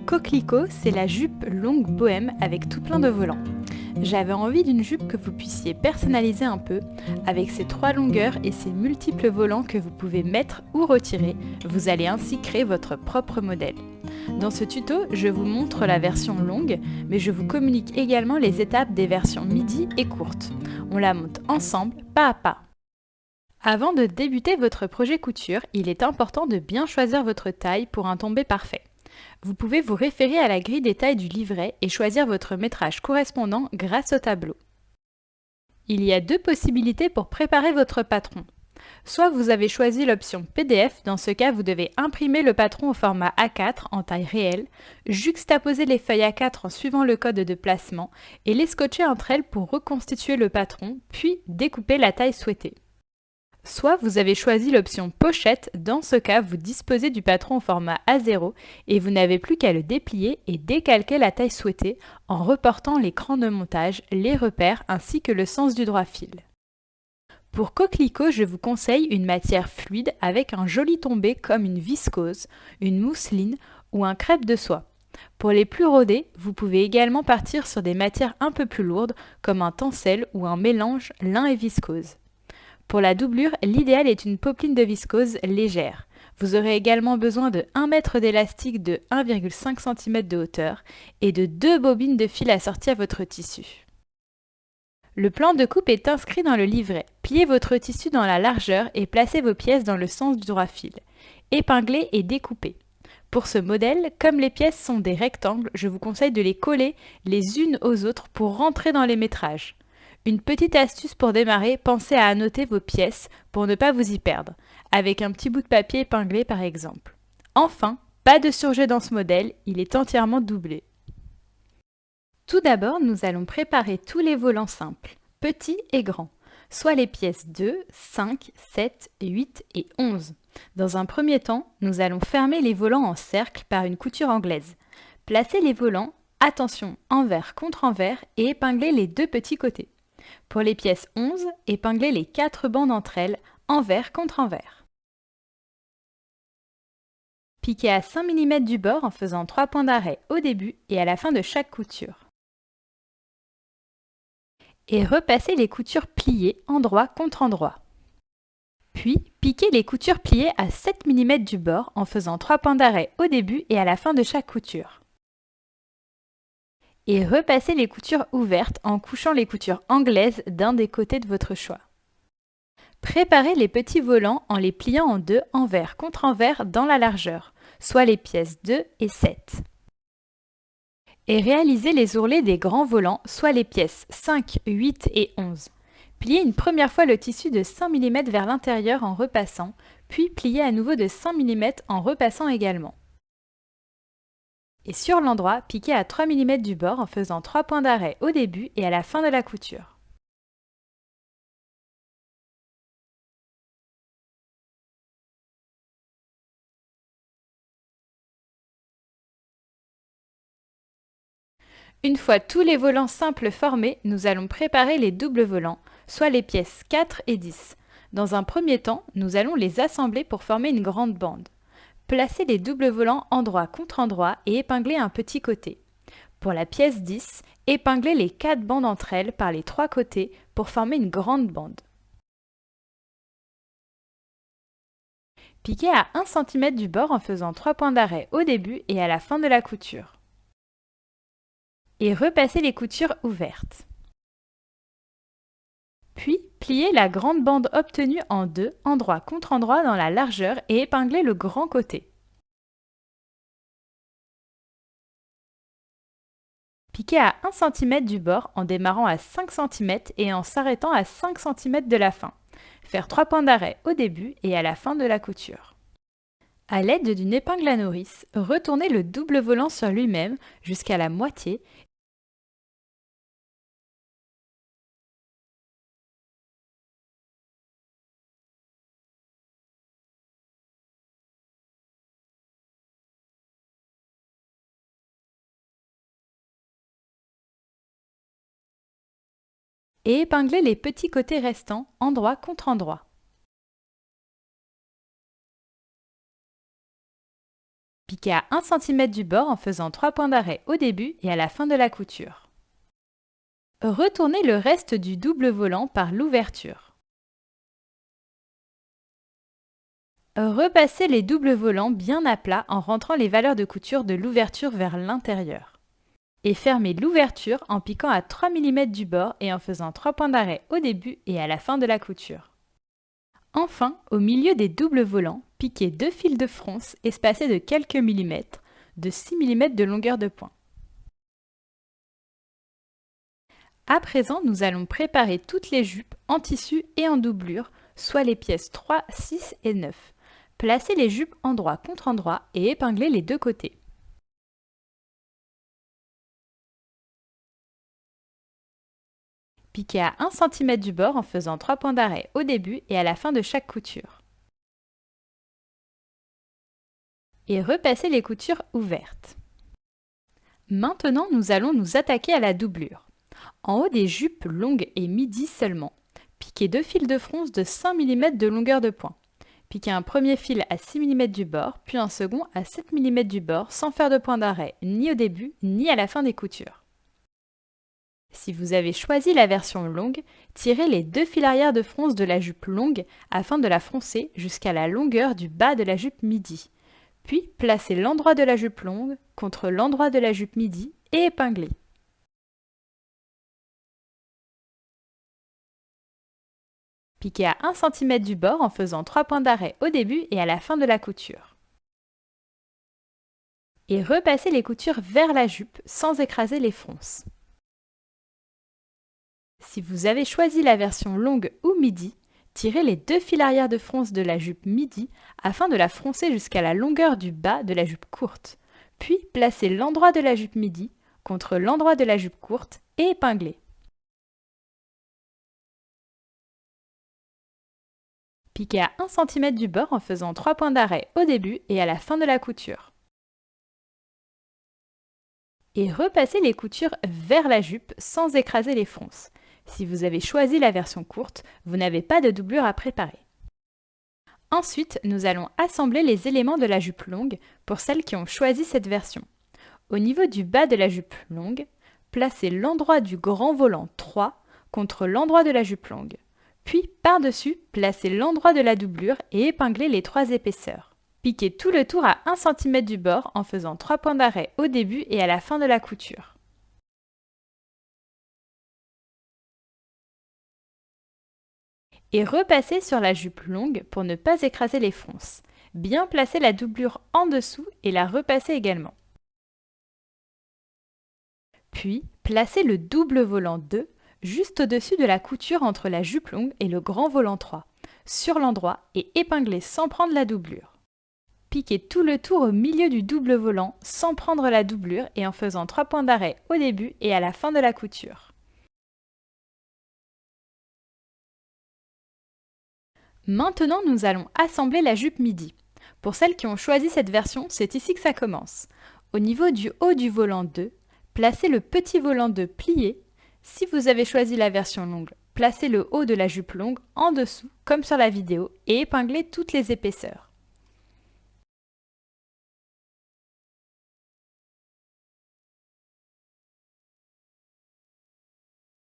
Coquelicot, c'est la jupe longue bohème avec tout plein de volants. J'avais envie d'une jupe que vous puissiez personnaliser un peu, avec ses 3 longueurs et ses multiples volants que vous pouvez mettre ou retirer. Vous allez ainsi créer votre propre modèle. Dans ce tuto, je vous montre la version longue, mais je vous communique également les étapes des versions midi et courtes. On la monte ensemble, pas à pas. Avant de débuter votre projet couture, il est important de bien choisir votre taille pour un tombé parfait. Vous pouvez vous référer à la grille des tailles du livret et choisir votre métrage correspondant grâce au tableau. Il y a 2 possibilités pour préparer votre patron. Soit vous avez choisi l'option PDF, dans ce cas vous devez imprimer le patron au format A4 en taille réelle, juxtaposer les feuilles A4 en suivant le code de placement et les scotcher entre elles pour reconstituer le patron, puis découper la taille souhaitée. Soit vous avez choisi l'option pochette, dans ce cas vous disposez du patron au format A0 et vous n'avez plus qu'à le déplier et décalquer la taille souhaitée en reportant l'écran de montage, les repères ainsi que le sens du droit fil. Pour Coquelicot, je vous conseille une matière fluide avec un joli tombé comme une viscose, une mousseline ou un crêpe de soie. Pour les plus rodés, vous pouvez également partir sur des matières un peu plus lourdes comme un tencel ou un mélange lin et viscose. Pour la doublure, l'idéal est une popeline de viscose légère. Vous aurez également besoin de 1 mètre d'élastique de 1,5 cm de hauteur et de 2 bobines de fil assorties à votre tissu. Le plan de coupe est inscrit dans le livret. Pliez votre tissu dans la largeur et placez vos pièces dans le sens du droit fil. Épinglez et découpez. Pour ce modèle, comme les pièces sont des rectangles, je vous conseille de les coller les unes aux autres pour rentrer dans les métrages. Une petite astuce pour démarrer, pensez à annoter vos pièces pour ne pas vous y perdre, avec un petit bout de papier épinglé par exemple. Enfin, pas de surjet dans ce modèle, il est entièrement doublé. Tout d'abord, nous allons préparer tous les volants simples, petits et grands, soit les pièces 2, 5, 7, 8 et 11. Dans un premier temps, nous allons fermer les volants en cercle par une couture anglaise. Placez les volants, attention, envers contre envers et épinglez les 2 petits côtés. Pour les pièces 11, épinglez les 4 bandes entre elles, envers contre envers. Piquez à 5 mm du bord en faisant 3 points d'arrêt au début et à la fin de chaque couture. Et repassez les coutures pliées endroit contre endroit. Puis, piquez les coutures pliées à 7 mm du bord en faisant 3 points d'arrêt au début et à la fin de chaque couture. Et repassez les coutures ouvertes en couchant les coutures anglaises d'un des côtés de votre choix. Préparez les petits volants en les pliant en 2 envers contre envers dans la largeur, soit les pièces 2 et 7. Et réalisez les ourlets des grands volants, soit les pièces 5, 8 et 11. Pliez une première fois le tissu de 5 mm vers l'intérieur en repassant, puis pliez à nouveau de 5 mm en repassant également. Et sur l'endroit, piquez à 3 mm du bord en faisant 3 points d'arrêt au début et à la fin de la couture. Une fois tous les volants simples formés, nous allons préparer les doubles volants, soit les pièces 4 et 10. Dans un premier temps, nous allons les assembler pour former une grande bande. Placez les doubles volants endroit contre endroit et épinglez un petit côté. Pour la pièce 10, épinglez les 4 bandes entre elles par les 3 côtés pour former une grande bande. Piquez à 1 cm du bord en faisant 3 points d'arrêt au début et à la fin de la couture. Et repassez les coutures ouvertes. Puis, pliez la grande bande obtenue en 2, endroit contre endroit dans la largeur et épinglez le grand côté. Piquez à 1 cm du bord en démarrant à 5 cm et en s'arrêtant à 5 cm de la fin. Faire 3 points d'arrêt au début et à la fin de la couture. À l'aide d'une épingle à nourrice, retournez le double volant sur lui-même jusqu'à la moitié et épinglez les petits côtés restants endroit contre endroit. Piquez à 1 cm du bord en faisant 3 points d'arrêt au début et à la fin de la couture. Retournez le reste du double volant par l'ouverture. Repassez les doubles volants bien à plat en rentrant les valeurs de couture de l'ouverture vers l'intérieur. Et fermez l'ouverture en piquant à 3 mm du bord et en faisant 3 points d'arrêt au début et à la fin de la couture. Enfin, au milieu des doubles volants, piquez 2 fils de fronce espacés de quelques millimètres, de 6 mm de longueur de point. À présent, nous allons préparer toutes les jupes en tissu et en doublure, soit les pièces 3, 6 et 9. Placez les jupes endroit contre endroit et épinglez les deux côtés. Piquez à 1 cm du bord en faisant 3 points d'arrêt au début et à la fin de chaque couture. Et repassez les coutures ouvertes. Maintenant, nous allons nous attaquer à la doublure. En haut des jupes longues et midi seulement, piquez 2 fils de fronce de 5 mm de longueur de point. Piquez un premier fil à 6 mm du bord, puis un second à 7 mm du bord sans faire de point d'arrêt, ni au début, ni à la fin des coutures. Si vous avez choisi la version longue, tirez les 2 fils arrière de fronce de la jupe longue afin de la froncer jusqu'à la longueur du bas de la jupe midi. Puis placez l'endroit de la jupe longue contre l'endroit de la jupe midi et épinglez. Piquez à 1 cm du bord en faisant 3 points d'arrêt au début et à la fin de la couture. Et repassez les coutures vers la jupe sans écraser les fronces. Si vous avez choisi la version longue ou midi, tirez les 2 fils arrière de fronce de la jupe midi afin de la froncer jusqu'à la longueur du bas de la jupe courte. Puis placez l'endroit de la jupe midi contre l'endroit de la jupe courte et épinglez. Piquez à 1 cm du bord en faisant 3 points d'arrêt au début et à la fin de la couture. Et repassez les coutures vers la jupe sans écraser les fronces. Si vous avez choisi la version courte, vous n'avez pas de doublure à préparer. Ensuite, nous allons assembler les éléments de la jupe longue pour celles qui ont choisi cette version. Au niveau du bas de la jupe longue, placez l'endroit du grand volant 3 contre l'endroit de la jupe longue. Puis, par-dessus, placez l'endroit de la doublure et épinglez les 3 épaisseurs. Piquez tout le tour à 1 cm du bord en faisant 3 points d'arrêt au début et à la fin de la couture. Et repassez sur la jupe longue pour ne pas écraser les fronces. Bien placer la doublure en dessous et la repasser également. Puis, placez le double volant 2 juste au-dessus de la couture entre la jupe longue et le grand volant 3, sur l'endroit et épinglez sans prendre la doublure. Piquez tout le tour au milieu du double volant sans prendre la doublure et en faisant 3 points d'arrêt au début et à la fin de la couture. Maintenant, nous allons assembler la jupe midi. Pour celles qui ont choisi cette version, c'est ici que ça commence. Au niveau du haut du volant 2, placez le petit volant 2 plié. Si vous avez choisi la version longue, placez le haut de la jupe longue en dessous, comme sur la vidéo, et épinglez toutes les épaisseurs.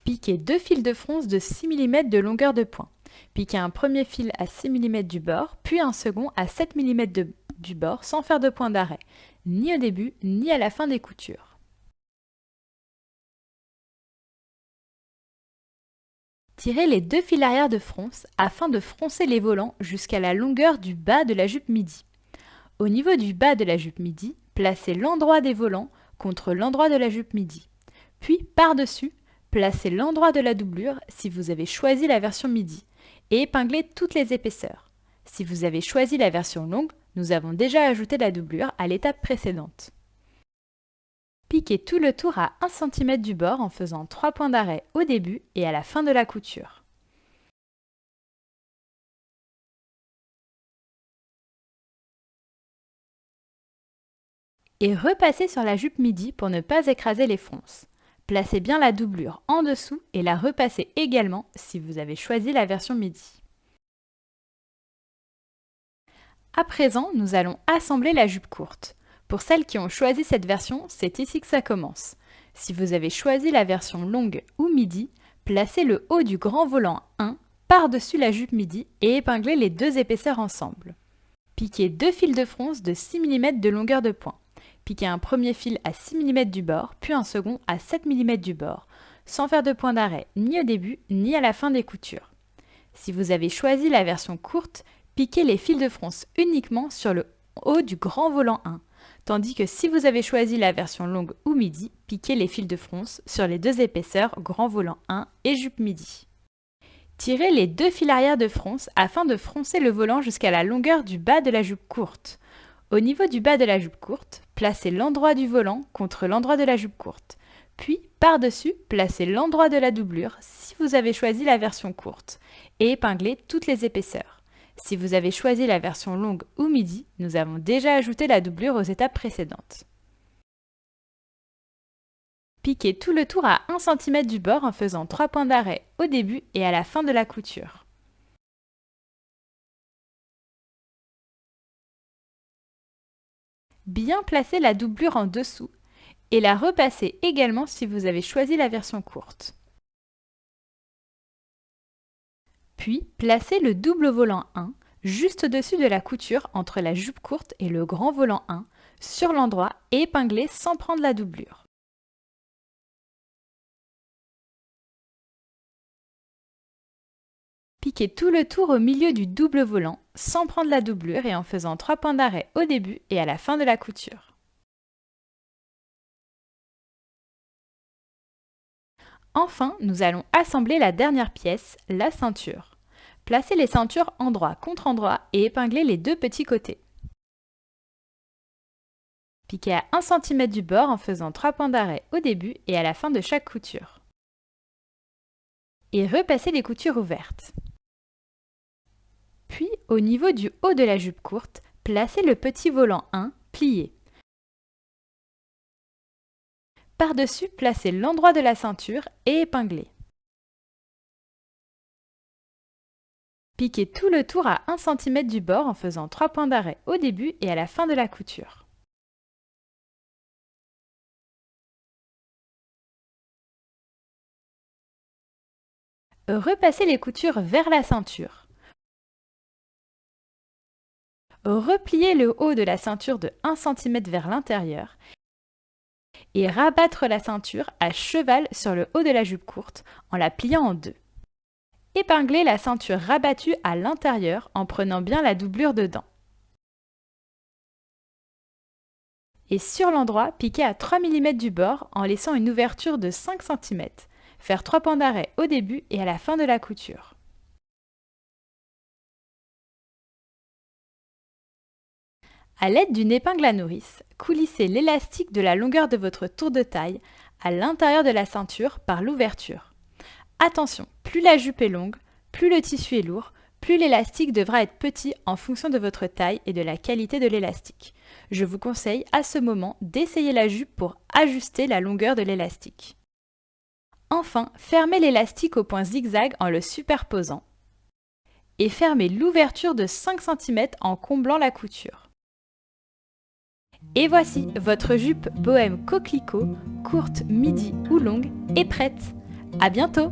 Piquez 2 fils de fronce de 6 mm de longueur de point. Piquez un premier fil à 6 mm du bord, puis un second à 7 mm du bord sans faire de point d'arrêt, ni au début ni à la fin des coutures. Tirez les 2 fils arrière de fronce afin de froncer les volants jusqu'à la longueur du bas de la jupe midi. Au niveau du bas de la jupe midi, placez l'endroit des volants contre l'endroit de la jupe midi. Puis par-dessus, placez l'endroit de la doublure si vous avez choisi la version midi et épinglez toutes les épaisseurs. Si vous avez choisi la version longue, nous avons déjà ajouté la doublure à l'étape précédente. Piquez tout le tour à 1 cm du bord en faisant 3 points d'arrêt au début et à la fin de la couture. Et repassez sur la jupe midi pour ne pas écraser les fronces. Placez bien la doublure en dessous et la repassez également si vous avez choisi la version midi. À présent, nous allons assembler la jupe courte. Pour celles qui ont choisi cette version, c'est ici que ça commence. Si vous avez choisi la version longue ou midi, placez le haut du grand volant 1 par-dessus la jupe midi et épinglez les deux épaisseurs ensemble. Piquez deux fils de fronce de 6 mm de longueur de point. Piquez un premier fil à 6 mm du bord, puis un second à 7 mm du bord, sans faire de point d'arrêt ni au début ni à la fin des coutures. Si vous avez choisi la version courte, piquez les fils de fronce uniquement sur le haut du grand volant 1, tandis que si vous avez choisi la version longue ou midi, piquez les fils de fronce sur les deux épaisseurs grand volant 1 et jupe midi. Tirez les deux fils arrière de fronce afin de froncer le volant jusqu'à la longueur du bas de la jupe courte. Au niveau du bas de la jupe courte, placez l'endroit du volant contre l'endroit de la jupe courte. Puis, par-dessus, placez l'endroit de la doublure si vous avez choisi la version courte et épinglez toutes les épaisseurs. Si vous avez choisi la version longue ou midi, nous avons déjà ajouté la doublure aux étapes précédentes. Piquez tout le tour à 1 cm du bord en faisant 3 points d'arrêt au début et à la fin de la couture. Bien placer la doublure en dessous et la repasser également si vous avez choisi la version courte. Puis, placez le double volant 1 juste au-dessus de la couture entre la jupe courte et le grand volant 1 sur l'endroit et épinglez sans prendre la doublure. Piquez tout le tour au milieu du double volant sans prendre la doublure et en faisant 3 points d'arrêt au début et à la fin de la couture. Enfin, nous allons assembler la dernière pièce, la ceinture. Placez les ceintures endroit contre endroit et épinglez les deux petits côtés. Piquez à 1 cm du bord en faisant 3 points d'arrêt au début et à la fin de chaque couture. Et repassez les coutures ouvertes. Puis, au niveau du haut de la jupe courte, placez le petit volant 1 plié. Par-dessus, placez l'endroit de la ceinture et épinglez. Piquez tout le tour à 1 cm du bord en faisant 3 points d'arrêt au début et à la fin de la couture. Repassez les coutures vers la ceinture. Repliez le haut de la ceinture de 1 cm vers l'intérieur et rabattre la ceinture à cheval sur le haut de la jupe courte en la pliant en deux. Épinglez la ceinture rabattue à l'intérieur en prenant bien la doublure dedans. Et sur l'endroit, piquez à 3 mm du bord en laissant une ouverture de 5 cm. Faire 3 points d'arrêt au début et à la fin de la couture. À l'aide d'une épingle à nourrice, coulissez l'élastique de la longueur de votre tour de taille à l'intérieur de la ceinture par l'ouverture. Attention, plus la jupe est longue, plus le tissu est lourd, plus l'élastique devra être petit en fonction de votre taille et de la qualité de l'élastique. Je vous conseille à ce moment d'essayer la jupe pour ajuster la longueur de l'élastique. Enfin, fermez l'élastique au point zigzag en le superposant et fermez l'ouverture de 5 cm en comblant la couture. Et voici, votre jupe bohème coquelicot, courte, midi ou longue, est prête. À bientôt!